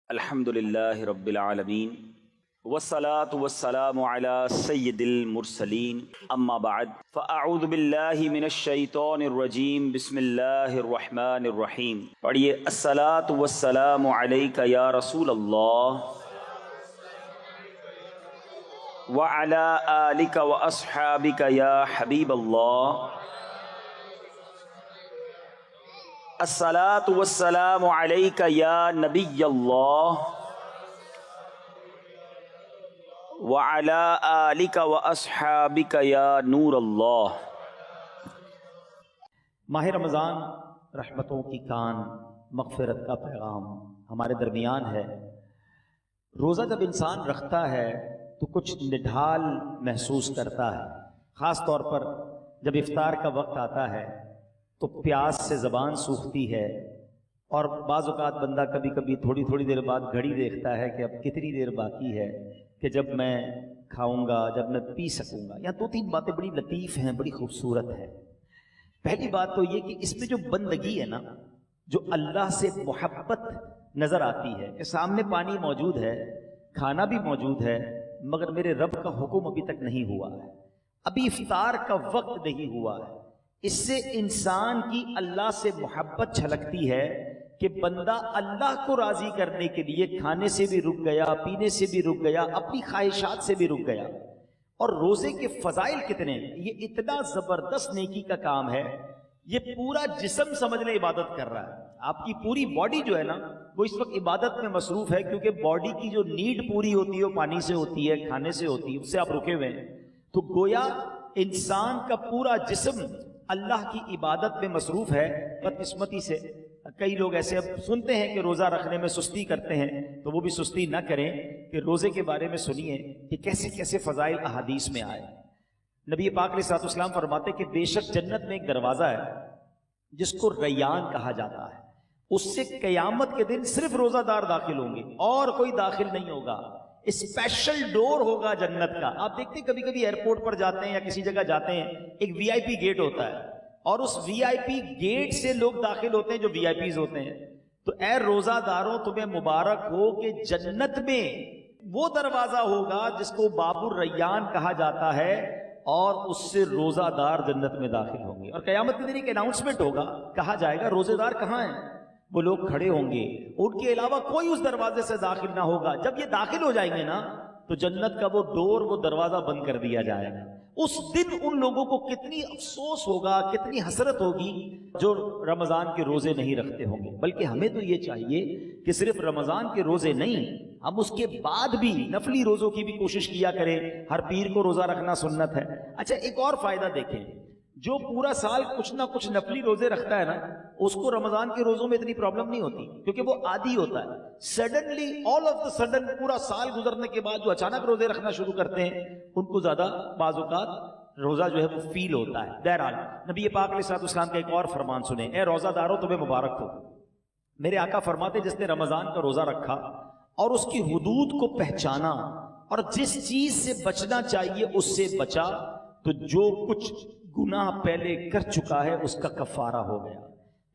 الحمدللہ رب العالمین والصلاة والسلام علی سید المرسلین اما بعد فاعوذ باللہ من الشیطان الرجیم بسم اللہ الرحمن الرحیم. پڑھیے الصلاة والسلام علیک یا رسول اللہ وعلی آلک واصحابک یا حبیب اللہ. الصلاۃ والسلام علیک یا نبی اللہ وعلی آلک واصحابک یا نور اللہ. ماہ رمضان رحمتوں کی کان، مغفرت کا پیغام ہمارے درمیان ہے. روزہ جب انسان رکھتا ہے تو کچھ نڈھال محسوس کرتا ہے، خاص طور پر جب افطار کا وقت آتا ہے تو پیاس سے زبان سوکھتی ہے، اور بعض اوقات بندہ کبھی کبھی تھوڑی دیر بعد گھڑی دیکھتا ہے کہ اب کتنی دیر باقی ہے کہ جب میں کھاؤں گا، جب میں پی سکوں گا. یہاں دو تین باتیں بڑی لطیف ہیں، بڑی خوبصورت ہے. پہلی بات تو یہ کہ اس میں جو بندگی ہے نا، جو اللہ سے محبت نظر آتی ہے کہ سامنے پانی موجود ہے، کھانا بھی موجود ہے، مگر میرے رب کا حکم ابھی تک نہیں ہوا ہے، ابھی افطار کا وقت نہیں ہوا ہے. اس سے انسان کی اللہ سے محبت چھلکتی ہے کہ بندہ اللہ کو راضی کرنے کے لیے کھانے سے بھی رک گیا، پینے سے بھی رک گیا، اپنی خواہشات سے بھی رک گیا. اور روزے کے فضائل کتنے ہیں، یہ اتنا زبردست نیکی کا کام ہے. یہ پورا جسم سمجھ لیں عبادت کر رہا ہے. آپ کی پوری باڈی جو ہے نا وہ اس وقت عبادت میں مصروف ہے، کیونکہ باڈی کی جو نیڈ پوری ہوتی ہے وہ پانی سے ہوتی ہے، کھانے سے ہوتی ہے، اس سے آپ رکے ہوئے ہیں. تو گویا انسان کا پورا جسم اللہ کی عبادت میں مصروف ہے. بدقسمتی سے کئی لوگ ایسے اب سنتے ہیں کہ روزہ رکھنے میں سستی کرتے ہیں، تو وہ بھی سستی نہ کریں کہ روزے کے بارے میں سنیے کہ کیسے کیسے فضائل احادیث میں آئے. نبی پاک علیہ الصلوۃ والسلام فرماتے کہ بے شک جنت میں ایک دروازہ ہے جس کو ریان کہا جاتا ہے، اس سے قیامت کے دن صرف روزہ دار داخل ہوں گے اور کوئی داخل نہیں ہوگا. اسپیشل ڈور ہوگا جنت کا. آپ دیکھتے ہیں کبھی کبھی ایئرپورٹ پر جاتے ہیں یا کسی جگہ جاتے ہیں، ایک وی آئی پی گیٹ ہوتا ہے اور اس وی آئی پی گیٹ سے لوگ داخل ہوتے ہیں جو وی آئی پیز ہوتے ہیں. تو اے روزہ داروں تمہیں مبارک ہو کہ جنت میں وہ دروازہ ہوگا جس کو باب الریان کہا جاتا ہے، اور اس سے روزہ دار جنت میں داخل ہوں گے. اور قیامت کے دن ایک اناؤنسمنٹ ہوگا، کہا جائے گا روزے دار کہاں ہیں؟ وہ لوگ کھڑے ہوں گے، ان کے علاوہ کوئی اس دروازے سے داخل نہ ہوگا. جب یہ داخل ہو جائیں گے نا تو جنت کا وہ ڈور، وہ دروازہ بند کر دیا جائے گا. اس دن ان لوگوں کو کتنی افسوس ہوگا، کتنی حسرت ہوگی جو رمضان کے روزے نہیں رکھتے ہوں گے. بلکہ ہمیں تو یہ چاہیے کہ صرف رمضان کے روزے نہیں، ہم اس کے بعد بھی نفلی روزوں کی بھی کوشش کیا کریں. ہر پیر کو روزہ رکھنا سنت ہے. اچھا ایک اور فائدہ دیکھیں، جو پورا سال کچھ نہ کچھ نفلی روزے رکھتا ہے نا، اس کو رمضان کے روزوں میں اتنی پرابلم نہیں ہوتی، کیونکہ وہ عادی ہوتا ہے. Suddenly all of the sudden پورا سال گزرنے کے بعد جو اچانک روزے رکھنا شروع کرتے ہیں ان کو زیادہ بعض اوقات روزہ جو ہے وہ فیل ہوتا ہے. بہرحال نبی پاک علیہ الصلوۃ والسلام کا ایک اور فرمان سنیں. اے روزہ دارو تمہیں مبارک ہو. میرے آقا فرماتے جس نے رمضان کا روزہ رکھا اور اس کی حدود کو پہچانا اور جس چیز سے بچنا چاہیے اس سے بچا، تو جو کچھ گناہ پہلے کر چکا ہے اس کا کفارہ ہو گیا.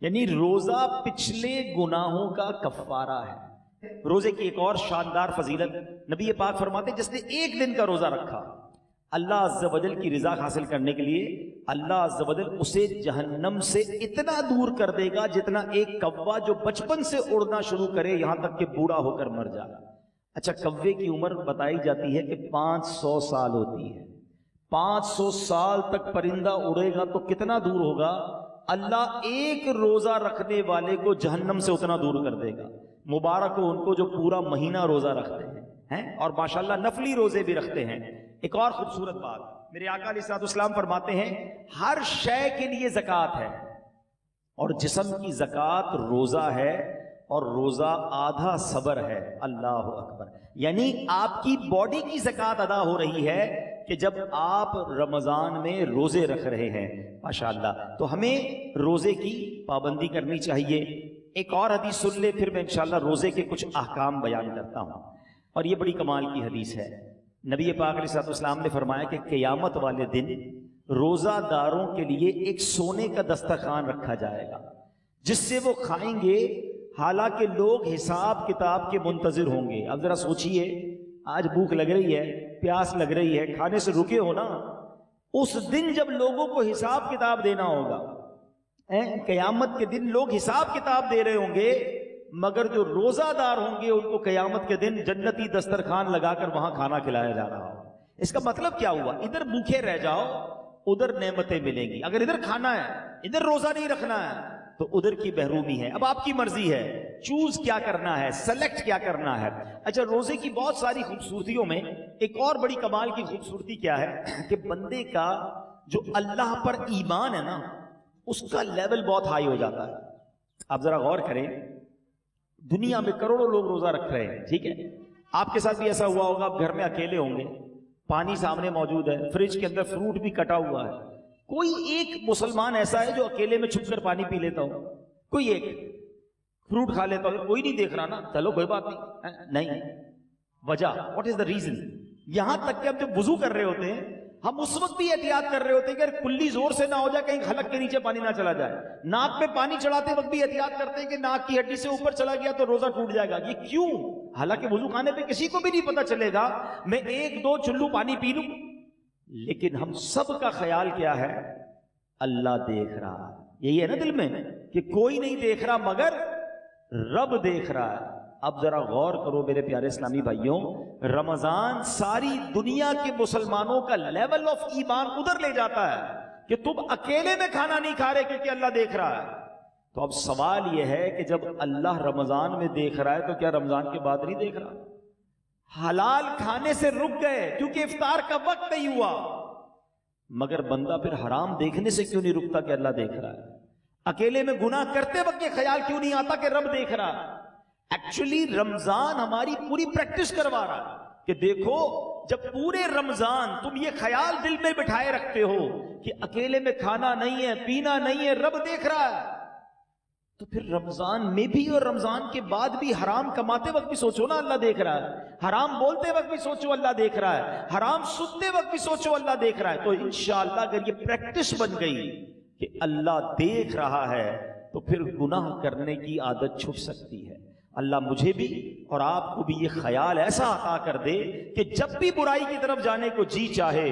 یعنی روزہ پچھلے گناہوں کا کفارہ ہے. روزے کی ایک اور شاندار فضیلت، نبی پاک فرماتے جس نے ایک دن کا روزہ رکھا، اللہ عز و جل کی رضا حاصل کرنے کے لیے اللہ عز و جل اسے جہنم سے اتنا دور کر دے گا جتنا ایک کوا جو بچپن سے اڑنا شروع کرے یہاں تک کہ بوڑھا ہو کر مر جائے. اچھا کوے کی عمر بتائی جاتی ہے کہ 500 سال ہوتی ہے. 500 سال تک پرندہ اڑے گا تو کتنا دور ہوگا؟ اللہ ایک روزہ رکھنے والے کو جہنم سے اتنا دور کر دے گا. مبارک ہو ان کو جو پورا مہینہ روزہ رکھتے ہیں اور ماشاءاللہ نفلی روزے بھی رکھتے ہیں. ایک اور خوبصورت بات، میرے آقا علیہ الصلوۃ والسلام فرماتے ہیں ہر شے کے لیے زکوٰۃ ہے، اور جسم کی زکوٰۃ روزہ ہے، اور روزہ آدھا صبر ہے. اللہ اکبر. یعنی آپ کی باڈی کی زکوٰۃ ادا ہو رہی ہے کہ جب آپ رمضان میں روزے رکھ رہے ہیں. ماشاءاللہ. تو ہمیں روزے کی پابندی کرنی چاہیے. ایک اور حدیث سن لے پھر میں انشاءاللہ روزے کے کچھ احکام بیان کرتا ہوں، اور یہ بڑی کمال کی حدیث ہے. نبی پاک علیہ الصلوۃ والسلام نے فرمایا کہ قیامت والے دن روزہ داروں کے لیے ایک سونے کا دسترخوان رکھا جائے گا جس سے وہ کھائیں گے حالانکہ لوگ حساب کتاب کے منتظر ہوں گے. اب ذرا سوچئے, آج بھوک لگ رہی ہے, پیاس لگ رہی ہے, کھانے سے رکے ہو نا, اس دن جب لوگوں کو حساب کتاب دینا ہوگا, قیامت کے دن لوگ حساب کتاب دے رہے ہوں گے, مگر جو روزہ دار ہوں گے ان کو قیامت کے دن جنتی دسترخوان لگا کر وہاں کھانا کھلایا جا رہا ہو. اس کا مطلب کیا ہوا؟ ادھر بھوکے رہ جاؤ, ادھر نعمتیں ملیں گی. اگر ادھر کھانا ہے, ادھر روزہ نہیں رکھنا ہے, تو ادھر کی محرومی ہے. اب آپ کی مرضی ہے, چوز کیا کرنا ہے, سلیکٹ کیا کرنا ہے. اچھا, روزے کی بہت ساری خوبصورتیوں میں ایک اور بڑی کمال کی خوبصورتی کیا ہے کہ بندے کا جو اللہ پر ایمان ہے نا, اس کا لیول بہت ہائی ہو جاتا ہے. آپ ذرا غور کریں, دنیا میں کروڑوں لوگ روزہ رکھ رہے ہیں, ٹھیک ہے, آپ کے ساتھ بھی ایسا ہوا ہوگا, آپ گھر میں اکیلے ہوں گے, پانی سامنے موجود ہے, فریج کے اندر فروٹ بھی کٹا ہوا ہے. کوئی ایک مسلمان ایسا ہے جو اکیلے میں چھپ کر پانی پی لیتا ہو؟ کوئی ایک فروٹ کھا لیتا ہو؟ کوئی نہیں دیکھ رہا نا, چلو کوئی بات نہیں. وجہ واٹ از دا ریزن؟ یہاں تک کہ ہم جب وضو کر رہے ہوتے ہیں, ہم اس وقت بھی احتیاط کر رہے ہوتے ہیں کہ کلی زور سے نہ ہو جائے, کہیں حلق کے نیچے پانی نہ چلا جائے. ناک پہ پانی چڑھاتے وقت بھی احتیاط کرتے ہیں کہ ناک کی ہڈی سے اوپر چلا گیا تو روزہ ٹوٹ جائے گا. یہ کیوں؟ حالانکہ وضو خانے پہ کسی کو بھی نہیں پتا چلے گا, میں ایک دو چلو پانی پی لوں. لیکن ہم سب کا خیال کیا ہے؟ اللہ دیکھ رہا ہے. یہی ہے نا دل میں کہ کوئی نہیں دیکھ رہا مگر رب دیکھ رہا ہے. اب ذرا غور کرو میرے پیارے اسلامی بھائیوں, رمضان ساری دنیا کے مسلمانوں کا لیول آف ایمان ادھر لے جاتا ہے کہ تم اکیلے میں کھانا نہیں کھا رہے کیونکہ اللہ دیکھ رہا ہے. تو اب سوال یہ ہے کہ جب اللہ رمضان میں دیکھ رہا ہے تو کیا رمضان کے بعد نہیں دیکھ رہا؟ حلال کھانے سے رک گئے کیونکہ افطار کا وقت نہیں ہوا, مگر بندہ پھر حرام دیکھنے سے کیوں نہیں رکتا کہ اللہ دیکھ رہا ہے؟ اکیلے میں گناہ کرتے وقت یہ خیال کیوں نہیں آتا کہ رب دیکھ رہا ہے؟ ایکچولی رمضان ہماری پوری پریکٹس کروا رہا ہے کہ دیکھو, جب پورے رمضان تم یہ خیال دل میں بٹھائے رکھتے ہو کہ اکیلے میں کھانا نہیں ہے, پینا نہیں ہے, رب دیکھ رہا ہے, تو پھر رمضان میں بھی اور رمضان کے بعد بھی حرام کماتے وقت بھی سوچو نا اللہ دیکھ رہا ہے, حرام بولتے وقت بھی سوچو اللہ دیکھ رہا ہے, حرام سنتے وقت بھی سوچو اللہ دیکھ رہا ہے. تو انشاءاللہ اگر یہ پریکٹس بن گئی کہ اللہ دیکھ رہا ہے تو پھر گناہ کرنے کی عادت چھوٹ سکتی ہے. اللہ مجھے بھی اور آپ کو بھی یہ خیال ایسا عطا کر دے کہ جب بھی برائی کی طرف جانے کو جی چاہے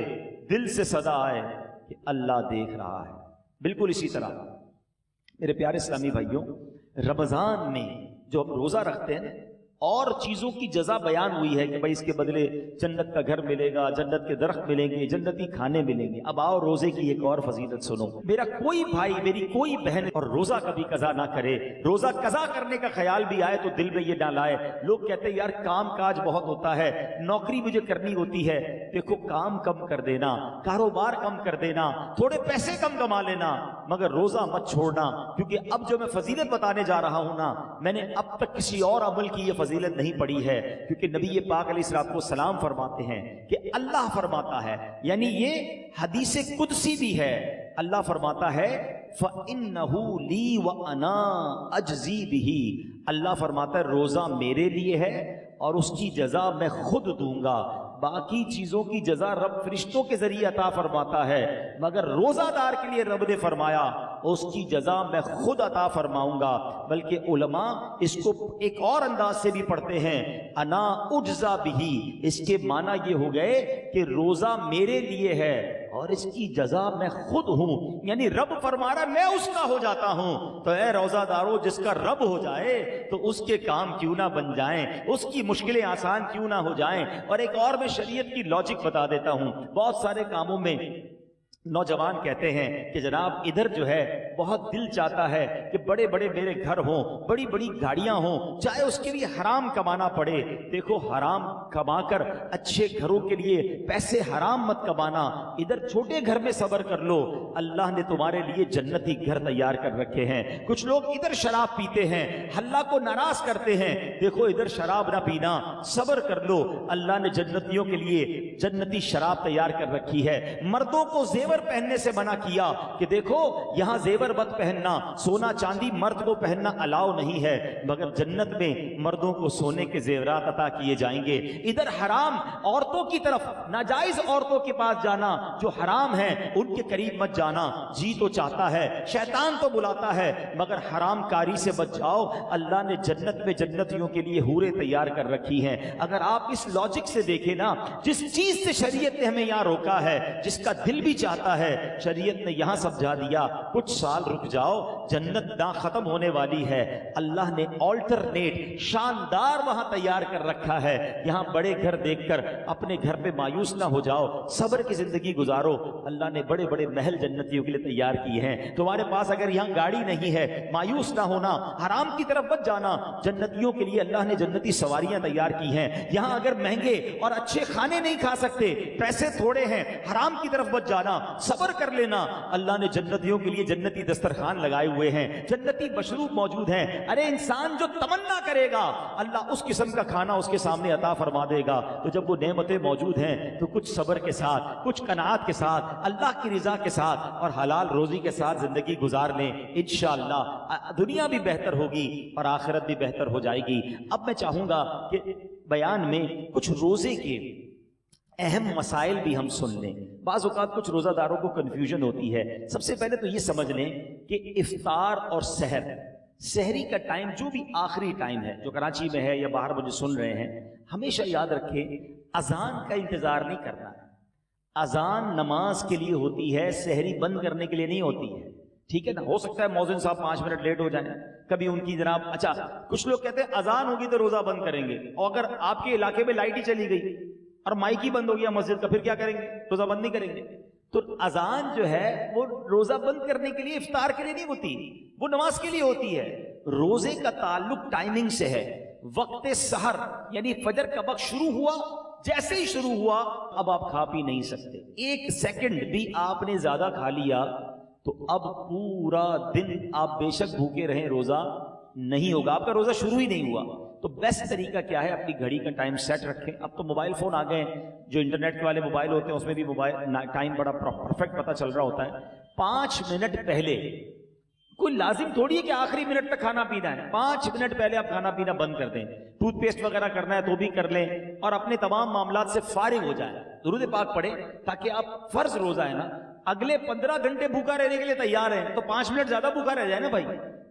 دل سے صدا آئے کہ اللہ دیکھ رہا ہے. بالکل اسی طرح میرے پیارے اسلامی بھائیوں, رمضان میں جو ہم روزہ رکھتے ہیں اور چیزوں کی جزا بیان ہوئی ہے کہ بھائی اس کے بدلے جنت کا گھر ملے گا, جنت کے درخت ملیں گے, جنتی کھانے ملیں گے. اب آؤ روزے کی ایک اور فضیلت سنو. میرا کوئی بھائی, میری کوئی بہن اور روزہ کبھی قضا نہ کرے, روزہ قضا کرنے کا خیال بھی آئے تو دل میں یہ نہ لائے. لوگ کہتے ہیں یار کام کاج بہت ہوتا ہے, نوکری مجھے کرنی ہوتی ہے. دیکھو, کام کم کر دینا, کاروبار کم کر دینا, تھوڑے پیسے کم کما لینا, مگر روزہ مت چھوڑنا. کیونکہ اب جو میں فضیلت بتانے جا رہا ہوں نا, میں نے اب تک کسی اور عمل کی یہ فضیلت نہیں پڑھی ہے. کیونکہ نبی پاک علیہ الصلوۃ والسلام فرماتے ہیں کہ اللہ فرماتا ہے, یعنی یہ حدیث قدسی بھی ہے, اللہ فرماتا ہے فَإِنَّهُ لِي وَأَنَا أَجْزِي بِهِ. اللہ فرماتا ہے روزہ میرے لیے ہے اور اس کی جزا میں خود دوں گا. باقی چیزوں کی جزا رب فرشتوں کے ذریعے عطا فرماتا ہے, مگر روزہ دار کے لیے رب نے فرمایا اس کی جزا میں خود عطا فرماؤں گا. بلکہ علماء اس کو ایک اور انداز سے بھی پڑھتے ہیں, انا اجزا بہی. اس کے معنی یہ ہو گئے کہ روزہ میرے لیے ہے اور اس کی جزا میں خود ہوں. یعنی رب فرما رہا میں اس کا ہو جاتا ہوں. تو اے روزہ دارو, جس کا رب ہو جائے تو اس کے کام کیوں نہ بن جائیں, اس کی مشکلیں آسان کیوں نہ ہو جائیں. اور ایک اور میں شریعت کی لاجک بتا دیتا ہوں. بہت سارے کاموں میں نوجوان کہتے ہیں کہ جناب ادھر جو ہے بہت دل چاہتا ہے کہ بڑے بڑے میرے گھر ہوں, بڑی بڑی گاڑیاں ہوں, چاہے اس کے لیے حرام کمانا پڑے. دیکھو, حرام کما کر اچھے گھروں کے لیے پیسے حرام مت کمانا, ادھر چھوٹے گھر میں صبر کر لو, اللہ نے تمہارے لیے جنتی گھر تیار کر رکھے ہیں. کچھ لوگ ادھر شراب پیتے ہیں, اللہ کو ناراض کرتے ہیں, دیکھو ادھر شراب نہ پینا, صبر کر لو, اللہ نے جنتیوں کے لیے جنتی شراب تیار کر رکھی ہے. مردوں کو زیور زیور پہننے سے منع کیا کہ دیکھو یہاں زیور مت پہننا، سونا چاندی مرد کو پہننا الاؤ نہیں ہے، مگر جنت میں مردوں کو سونے کے زیورات عطا کیے جائیں گے۔ ادھر حرام عورتوں کی طرف، ناجائز عورتوں کے پاس جانا جو حرام ہے ان کے قریب مت جانا۔ جی تو چاہتا ہے، شیطان تو بلاتا ہے، مگر حرام کاری سے بچ جاؤ۔ اللہ نے جنت میں جنتیوں کے لیے حوریں تیار کر رکھی ہیں۔ اگر آپ اس لاجک سے دیکھیں نا، جس چیز سے شریعت نے ہمیں یہاں روکا ہے، جس کا دل بھی چاہتا ہے، شریعت نے یہاں سمجھا دیا کچھ سال رک جاؤ، جنت نہ ختم ہونے والی ہے۔ اللہ نے آلٹرنیٹ شاندار وہاں تیار کر رکھا ہے۔ یہاں بڑے گھر دیکھ کر اپنے گھر پہ مایوس نہ ہو جاؤ، صبر کی زندگی گزارو۔ اللہ نے بڑے بڑے محل جنتیوں کے لیے تیار کیے ہیں۔ تمہارے پاس اگر یہاں گاڑی نہیں ہے، مایوس نہ ہونا، حرام کی طرف مت جانا۔ جنتیوں کے لیے اللہ نے جنتی سواریاں تیار کی ہیں۔ یہاں اگر مہنگے اور اچھے کھانے نہیں کھا سکتے، پیسے تھوڑے ہیں، حرام کی طرف مت جانا، صبر کر لینا۔ اللہ نے جنتیوں کے لیے جنتی دسترخوان لگائے ہوئے ہیں، جنتی مشروب موجود ہیں۔ ارے انسان جو تمنا کرے گا اللہ اس قسم کا کھانا اس کے سامنے عطا فرما دے گا۔ تو جب وہ نعمتیں موجود ہیں تو کچھ صبر کے ساتھ، کچھ قناعت کے ساتھ، اللہ کی رضا کے ساتھ اور حلال روزی کے ساتھ زندگی گزار لیں۔ انشاءاللہ دنیا بھی بہتر ہوگی اور آخرت بھی بہتر ہو جائے گی۔ اب میں چاہوں گا کہ بیان میں کچھ روزے کے اہم مسائل بھی ہم سن لیں۔ بعض اوقات کچھ روزہ داروں کو کنفیوژن ہوتی ہے۔ سب سے پہلے تو یہ سمجھ لیں کہ افطار اور سحر، سحری کا ٹائم جو بھی آخری ٹائم ہے، جو کراچی میں ہے یا باہر مجھے سن رہے ہیں، ہمیشہ یاد رکھیں اذان کا انتظار نہیں کرنا ہے۔ اذان نماز کے لیے ہوتی ہے، سحری بند کرنے کے لیے نہیں ہوتی ہے، ٹھیک ہے نا؟ ہو سکتا ہے مؤذن صاحب 5 منٹ لیٹ ہو جائیں، کبھی ان کی جناب اچھا کچھ لوگ کہتے ہیں اذان ہوگی تو روزہ بند کریں گے، اور اگر آپ کے علاقے میں لائٹ ہی چلی گئی اور مائک ہی بند ہو گیا مسجد کا، پھر کیا کریں گے؟ روزہ بند نہیں کریں گے۔ تو اذان جو ہے وہ روزہ بند کرنے کے لیے، افطار کے لیے نہیں ہوتی، وہ نماز کے لیے ہوتی ہے۔ روزے کا تعلق ٹائمنگ سے ہے۔ وقت سحر یعنی فجر کا وقت شروع ہوا، جیسے ہی شروع ہوا اب آپ کھا پی نہیں سکتے۔ 1 سیکنڈ بھی آپ نے زیادہ کھا لیا تو اب پورا دن آپ بے شک بھوکے رہیں، روزہ نہیں ہوگا، آپ کا روزہ شروع ہی نہیں ہوا۔ تو بیسٹ طریقہ کیا ہے؟ اپنی گھڑی کا ٹائم سیٹ رکھیں۔ اب تو موبائل فون آ گئے ہیں، جو انٹرنیٹ والے موبائل ہوتے ہیں اس میں بھی موبائل ٹائم بڑا پرفیکٹ پتہ چل رہا ہوتا ہے۔ 5 منٹ پہلے، کوئی لازم تھوڑی ہے کہ آخری منٹ تک کھانا پینا ہے، 5 منٹ پہلے آپ کھانا پینا بند کر دیں۔ ٹوتھ پیسٹ وغیرہ کرنا ہے تو بھی کر لیں، اور اپنے تمام معاملات سے فارغ ہو جائیں، درود پاک پڑھیں، تاکہ آپ فرض روزہ ہے نا، اگلے 15 گھنٹے بھوکا رہنے کے لیے تیار ہیں تو 5 منٹ زیادہ بھوکا رہ جائے نا بھائی،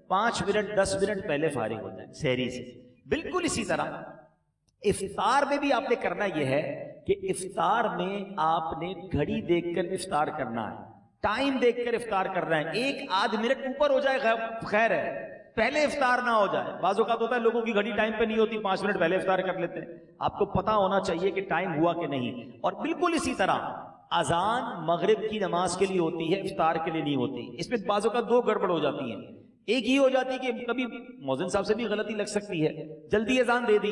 5 منٹ 10 منٹ پہلے فارغ ہو جائیں سحری سے۔ بالکل اسی طرح افطار میں بھی آپ نے کرنا یہ ہے کہ افطار میں آپ نے گھڑی دیکھ کر افطار کرنا ہے، ٹائم دیکھ کر افطار کرنا ہے۔ 1 آدھ منٹ اوپر ہو جائے خیر ہے، پہلے افطار نہ ہو جائے۔ بعض اوقات ہوتا ہے لوگوں کی گھڑی ٹائم پہ نہیں ہوتی، 5 منٹ پہلے افطار کر لیتے ہیں۔ آپ کو پتا ہونا چاہیے کہ ٹائم ہوا کہ نہیں۔ اور بالکل اسی طرح اذان مغرب کی نماز کے لیے ہوتی ہے، افطار کے لیے نہیں ہوتی۔ اس میں بعض اوقات 2 گڑبڑ ہو جاتی ہیں۔ ایک یہ ہو جاتی ہے کہ کبھی مؤذن صاحب سے بھی غلطی لگ سکتی ہے، جلدی اذان دے دی،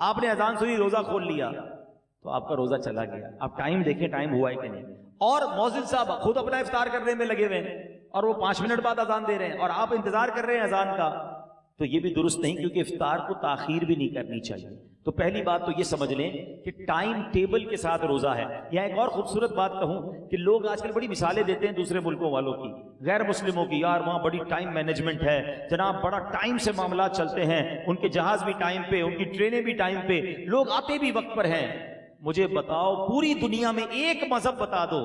آپ نے اذان سنی روزہ کھول لیا تو آپ کا روزہ چلا گیا۔ آپ ٹائم دیکھیں ٹائم ہوا ہے کہ نہیں۔ اور مؤذن صاحب خود اپنا افطار کرنے میں لگے ہوئے ہیں اور وہ 5 منٹ بعد اذان دے رہے ہیں اور آپ انتظار کر رہے ہیں اذان کا، تو یہ بھی درست نہیں، کیونکہ افطار کو تاخیر بھی نہیں کرنی چاہیے۔ تو پہلی بات تو یہ سمجھ لیں کہ ٹائم ٹیبل کے ساتھ روزہ ہے۔ یہاں ایک اور خوبصورت بات کہوں کہ لوگ آج کل بڑی مثالیں دیتے ہیں دوسرے ملکوں والوں کی، غیر مسلموں کی، یار وہاں بڑی ٹائم مینجمنٹ ہے جناب، بڑا ٹائم سے معاملات چلتے ہیں، ان کے جہاز بھی ٹائم پہ، ان کی ٹرینیں بھی ٹائم پہ، لوگ آتے بھی وقت پر ہیں۔ مجھے بتاؤ پوری دنیا میں ایک مذہب بتا دو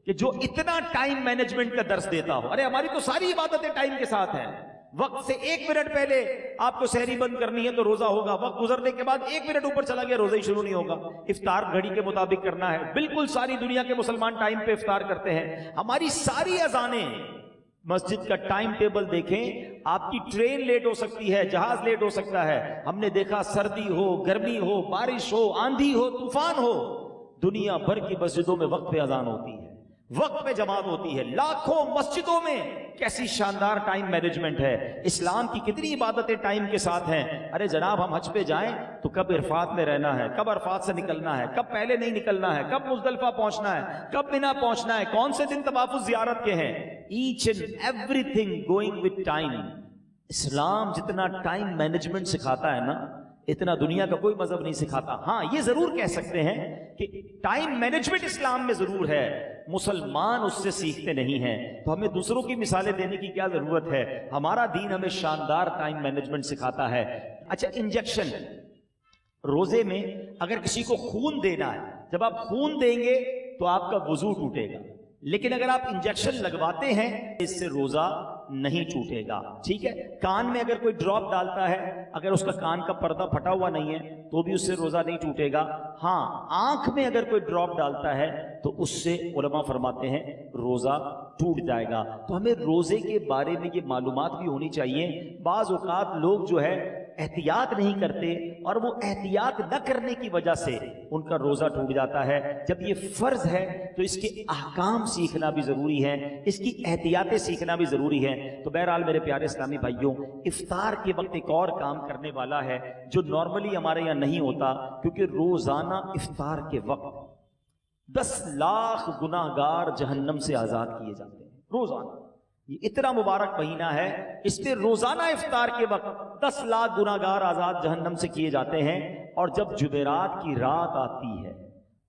کہ جو اتنا ٹائم مینجمنٹ کا درس دیتا ہو۔ ارے ہماری تو ساری عبادتیں ٹائم کے ساتھ ہیں، وقت سے 1 منٹ پہلے آپ کو سحری بند کرنی ہے تو روزہ ہوگا، وقت گزرنے کے بعد 1 منٹ اوپر چلا گیا روزہ ہی شروع نہیں ہوگا۔ افطار گھڑی کے مطابق کرنا ہے، بالکل ساری دنیا کے مسلمان ٹائم پہ افطار کرتے ہیں۔ ہماری ساری اذانیں، مسجد کا ٹائم ٹیبل دیکھیں، آپ کی ٹرین لیٹ ہو سکتی ہے، جہاز لیٹ ہو سکتا ہے۔ ہم نے دیکھا سردی ہو، گرمی ہو، بارش ہو، آندھی ہو، طوفان ہو، دنیا بھر کی مسجدوں میں وقت پہ اذان ہوتی ہے، وقت پہ جماعت ہوتی ہے، لاکھوں مسجدوں میں۔ کیسی شاندار ٹائم مینجمنٹ ہے، اسلام کی کتنی عبادتیں ٹائم کے ساتھ ہیں۔ ارے جناب ہم حج پہ جائیں تو کب عرفات میں رہنا ہے، کب عرفات سے نکلنا ہے، کب پہلے نہیں نکلنا ہے، کب مزدلفہ پہنچنا ہے، کب مینا پہنچنا ہے، کون سے دن طواف الزیارت کے ہیں، each and everything going with time. اسلام جتنا ٹائم مینجمنٹ سکھاتا ہے نا، اتنا دنیا کا کوئی مذہب نہیں سکھاتا. ہاں یہ ضرور کہہ سکتے ہیں کہ ٹائم مینجمنٹ اسلام میں ضرور ہے, مسلمان اس سے سیکھتے نہیں ہیں, تو ہمیں دوسروں کی مثالیں دینے کی کیا ضرورت ہے؟ ہمارا دین ہمیں شاندار ٹائم مینجمنٹ سکھاتا ہے. اچھا انجیکشن, روزے میں اگر کسی کو خون دینا ہے, جب آپ خون دیں گے تو آپ کا وضو ٹوٹے گا, لیکن اگر آپ انجیکشن لگواتے ہیں اس سے روزہ نہیں ٹوٹے گا. ٹھیک ہے, کان میں اگر کوئی ڈراپ ڈالتا ہے, اگر اس کا کان کا پردہ پھٹا ہوا نہیں ہے تو بھی اس سے روزہ نہیں ٹوٹے گا. ہاں آنکھ میں اگر کوئی ڈراپ ڈالتا ہے تو اس سے علماء فرماتے ہیں روزہ ٹوٹ جائے گا. تو ہمیں روزے کے بارے میں یہ معلومات بھی ہونی چاہیے. بعض اوقات لوگ جو ہے احتیاط نہیں کرتے, اور وہ احتیاط نہ کرنے کی وجہ سے ان کا روزہ ٹوٹ جاتا ہے. جب یہ فرض ہے تو اس کے احکام سیکھنا بھی ضروری ہے, اس کی احتیاطیں سیکھنا بھی ضروری ہے. تو بہرحال میرے پیارے اسلامی بھائیوں, افطار کے وقت ایک اور کام کرنے والا ہے جو نارملی ہمارے یہاں نہیں ہوتا, کیونکہ روزانہ افطار کے وقت 10 لاکھ گناہگار جہنم سے آزاد کیے جاتے ہیں. روزانہ یہ اتنا مبارک مہینہ ہے, اس پہ روزانہ افطار کے وقت 10 لاکھ گناہگار آزاد جہنم سے کیے جاتے ہیں. اور جب جمعرات کی رات آتی ہے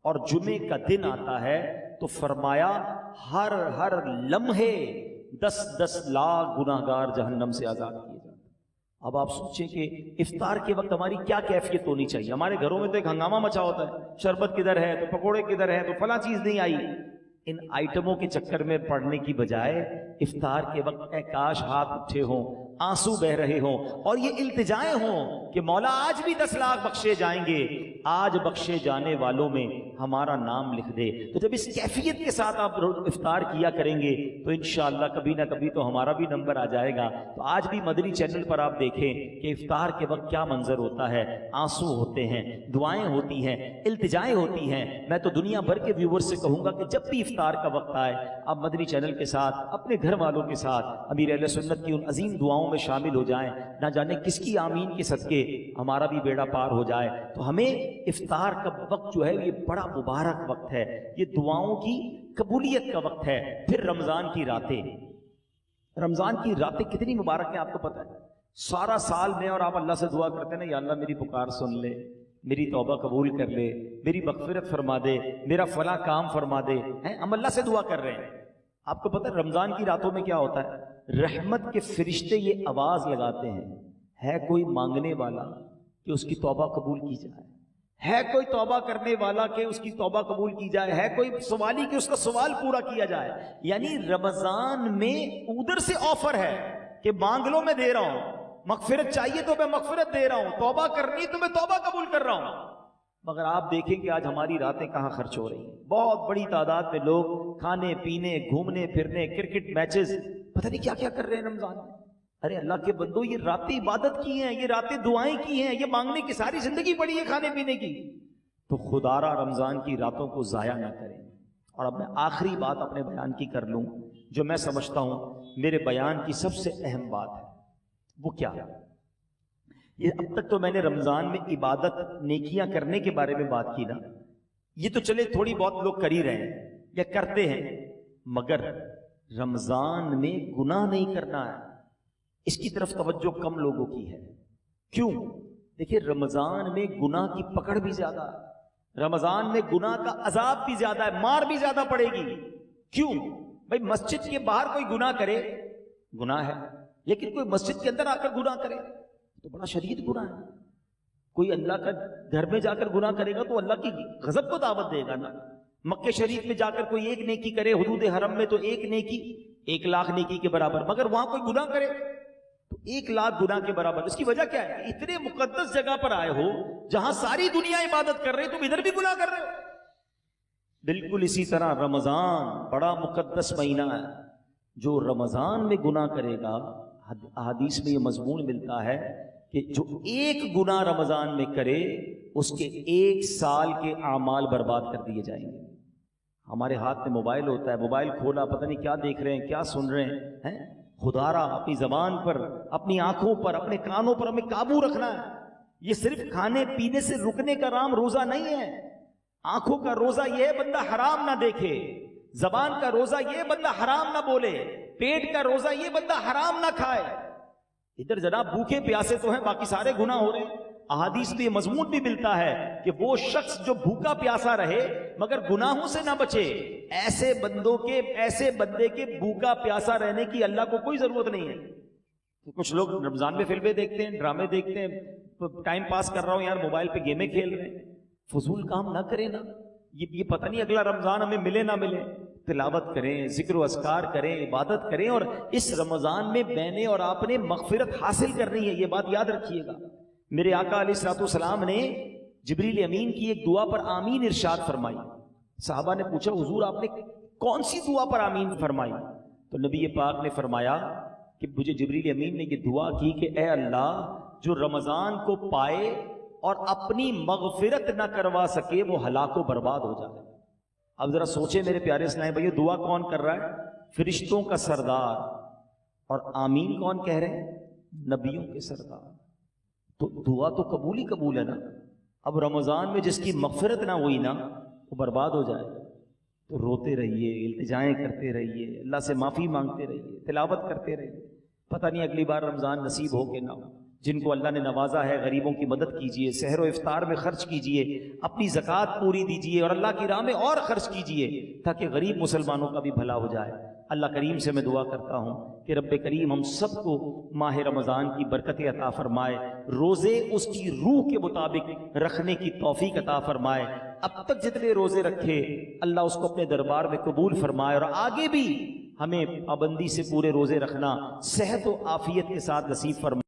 اور جمعے کا دن آتا ہے تو فرمایا ہر لمحے 10 لاکھ گناہگار جہنم سے آزاد کیے جاتے ہیں. اب آپ سوچیں کہ افطار کے وقت ہماری کیا کیفیت ہونی چاہیے. ہمارے گھروں میں تو ایک ہنگامہ مچا ہوتا ہے, شربت کدھر ہے تو پکوڑے کدھر ہے تو فلاں چیز نہیں آئی. ان آئٹموں کے چکر میں پڑنے کی بجائے افطار کے وقت اے کاش ہاتھ اٹھے ہوں, آنسو بہ رہے ہوں, اور یہ التجائیں ہوں کہ مولا آج بھی 10 لاکھ بخشے جائیں گے, آج بخشے جانے والوں میں ہمارا نام لکھ دے. تو جب اس کیفیت کے ساتھ آپ افطار کیا کریں گے تو انشاءاللہ کبھی نہ کبھی تو ہمارا بھی نمبر آ جائے گا. تو آج بھی مدنی چینل پر آپ دیکھیں کہ افطار کے وقت کیا منظر ہوتا ہے. آنسو ہوتے ہیں, دعائیں ہوتی ہیں, التجائیں ہوتی ہیں. میں تو دنیا بھر کے ویور سے کہوں گا کہ جب بھی افطار کا وقت آئے آپ مدنی چینل کے ساتھ اپنے گھر والوں کے ساتھ امیر اہل سنت کی ان عظیم دعاؤں میں شامل ہو جائیں. نہ جانے کس کی آمین کے صدقے ہمارا بھی بیڑا پار ہو جائے. تو ہمیں افطار کا وقت جو ہے یہ بڑا مبارک وقت ہے, یہ دعاؤں کی قبولیت کا وقت ہے. پھر رمضان کی راتیں, رمضان کی راتیں کتنی مبارک ہیں آپ کو پتہ ہے. سارا سال میں اور آپ اللہ سے دعا کرتے ہیں نا, یا اللہ میری پکار سن لے, میری توبہ قبول کر لے, میری مغفرت فرما دے, میرا فلاں کام فرما دے. ہم اللہ سے دعا کر رہے ہیں. آپ کو پتہ ہے رمضان کی راتوں میں کیا ہوتا ہے, رحمت کے فرشتے یہ آواز لگاتے ہیں, ہے کوئی مانگنے والا کہ اس کی توبہ قبول کی جائے, ہے کوئی توبہ کرنے والا کہ اس کی توبہ قبول کی جائے, ہے کوئی سوالی کہ اس کا سوال پورا کیا جائے. یعنی رمضان میں ادھر سے آفر ہے کہ مانگ لو میں دے رہا ہوں, مغفرت چاہیے تو میں مغفرت دے رہا ہوں, توبہ کرنی تو میں توبہ قبول کر رہا ہوں. مگر آپ دیکھیں کہ آج ہماری راتیں کہاں خرچ ہو رہی ہیں. بہت بڑی تعداد میں لوگ کھانے پینے, گھومنے پھرنے, کرکٹ میچز, پتہ نہیں کیا کیا کر رہے ہیں رمضان میں. ارے اللہ کے بندو, یہ راتیں عبادت کی ہیں, یہ راتیں دعائیں کی ہیں, یہ مانگنے کی ساری زندگی پڑی ہے کھانے پینے کی. تو خدارا رمضان کی راتوں کو ضائع نہ کریں. اور اب میں آخری بات اپنے بیان کی کر لوں جو میں سمجھتا ہوں میرے بیان کی سب سے اہم بات ہے. وہ کیا ہے؟ یہ اب تک تو میں نے رمضان میں عبادت نیکیاں کرنے کے بارے میں بات کی نا, یہ تو چلے تھوڑی بہت لوگ کر ہی رہے ہیں یا کرتے ہیں, مگر رمضان میں گناہ نہیں کرنا ہے, اس کی طرف توجہ کم لوگوں کی ہے. کیوں؟ دیکھیں رمضان میں گناہ کی پکڑ بھی زیادہ ہے, رمضان میں گناہ کا عذاب بھی زیادہ ہے, مار بھی زیادہ پڑے گی. کیوں بھائی؟ مسجد کے باہر کوئی گناہ کرے گناہ ہے, لیکن کوئی مسجد کے اندر آ کر گناہ کرے تو بڑا شدید گناہ ہے. کوئی اللہ کا گھر میں جا کر گناہ کرے گا تو اللہ کی غضب کو دعوت دے گا نا. مکہ شریف میں جا کر کوئی ایک نیکی کرے, حدود حرم میں تو ایک نیکی 1 لاکھ نیکی کے برابر, مگر وہاں کوئی گناہ کرے تو 1 لاکھ گناہ کے برابر. اس کی وجہ کیا ہے؟ اتنے مقدس جگہ پر آئے ہو جہاں ساری دنیا عبادت کر رہے, تم ادھر بھی گناہ کر رہے ہو. بالکل اسی طرح رمضان بڑا مقدس مہینہ ہے, جو رمضان میں گناہ کرے گا, احادیث میں یہ مضمون ملتا ہے کہ جو ایک گناہ رمضان میں کرے اس کے 1 سال کے اعمال برباد کر دیے جائیں گے. ہمارے ہاتھ میں موبائل ہوتا ہے, موبائل کھولا پتہ نہیں کیا دیکھ رہے ہیں, کیا سن رہے ہیں. خدارا اپنی زبان پر, اپنی آنکھوں پر, اپنے کانوں پر ہمیں قابو رکھنا ہے. یہ صرف کھانے پینے سے رکنے کا نام روزہ نہیں ہے. آنکھوں کا روزہ یہ بندہ حرام نہ دیکھے, زبان کا روزہ یہ بندہ حرام نہ بولے, پیٹ کا روزہ یہ بندہ حرام نہ کھائے. ادھر جناب بھوکے پیاسے تو ہیں, باقی سارے گناہ ہو رہے ہیں. احادیث میں یہ مضمون بھی ملتا ہے کہ وہ شخص جو بھوکا پیاسا رہے مگر گناہوں سے نہ بچے، ایسے بندے کے بھوکا پیاسا رہنے کی اللہ کو کوئی ضرورت نہیں ہے۔ کچھ لوگ رمضان میں فلمیں دیکھتے ہیں، ڈرامے دیکھتے ہیں، تو ٹائم پاس کر رہا ہوں یار، موبائل پہ گیمیں کھیل رہے ہیں۔ فضول کام نہ کریں نا، یہ پتہ نہیں اگلا رمضان ہمیں ملے نہ ملے۔ تلاوت کریں، ذکر و اذکار کریں، عبادت کریں، اور اس رمضان میں میں نے اور آپ نے مغفرت حاصل کرنی ہے، یہ بات یاد رکھیے گا۔ میرے آقا علیہ الصلوۃ والسلام نے جبریل امین کی ایک دعا پر آمین ارشاد فرمائی۔ صحابہ نے پوچھا حضور آپ نے کون سی دعا پر آمین فرمائی؟ تو نبی پاک نے فرمایا کہ مجھے جبریل امین نے یہ دعا کی کہ اے اللہ، جو رمضان کو پائے اور اپنی مغفرت نہ کروا سکے وہ ہلاک و برباد ہو جائے۔ اب ذرا سوچیں میرے پیارے اسلام بھائیو، دعا کون کر رہا ہے؟ فرشتوں کا سردار، اور آمین کون کہہ رہے ہیں؟ نبیوں کے سردار۔ تو دعا تو قبول ہی قبول ہے نا۔ اب رمضان میں جس کی مغفرت نہ ہوئی نا، وہ برباد ہو جائے، تو روتے رہیے، التجائیں کرتے رہیے، اللہ سے معافی مانگتے رہیے، تلاوت کرتے رہیے۔ پتہ نہیں اگلی بار رمضان نصیب ہو کہ نہ ہو۔ جن کو اللہ نے نوازا ہے غریبوں کی مدد کیجیے، سحر و افطار میں خرچ کیجیے، اپنی زکوٰۃ پوری دیجیے، اور اللہ کی راہ میں اور خرچ کیجیے تاکہ غریب مسلمانوں کا بھی بھلا ہو جائے۔ اللہ کریم سے میں دعا کرتا ہوں کہ رب کریم ہم سب کو ماہ رمضان کی برکت عطا فرمائے، روزے اس کی روح کے مطابق رکھنے کی توفیق عطا فرمائے۔ اب تک جتنے روزے رکھے اللہ اس کو اپنے دربار میں قبول فرمائے، اور آگے بھی ہمیں پابندی سے پورے روزے رکھنا صحت و عافیت کے ساتھ نصیب فرمائے۔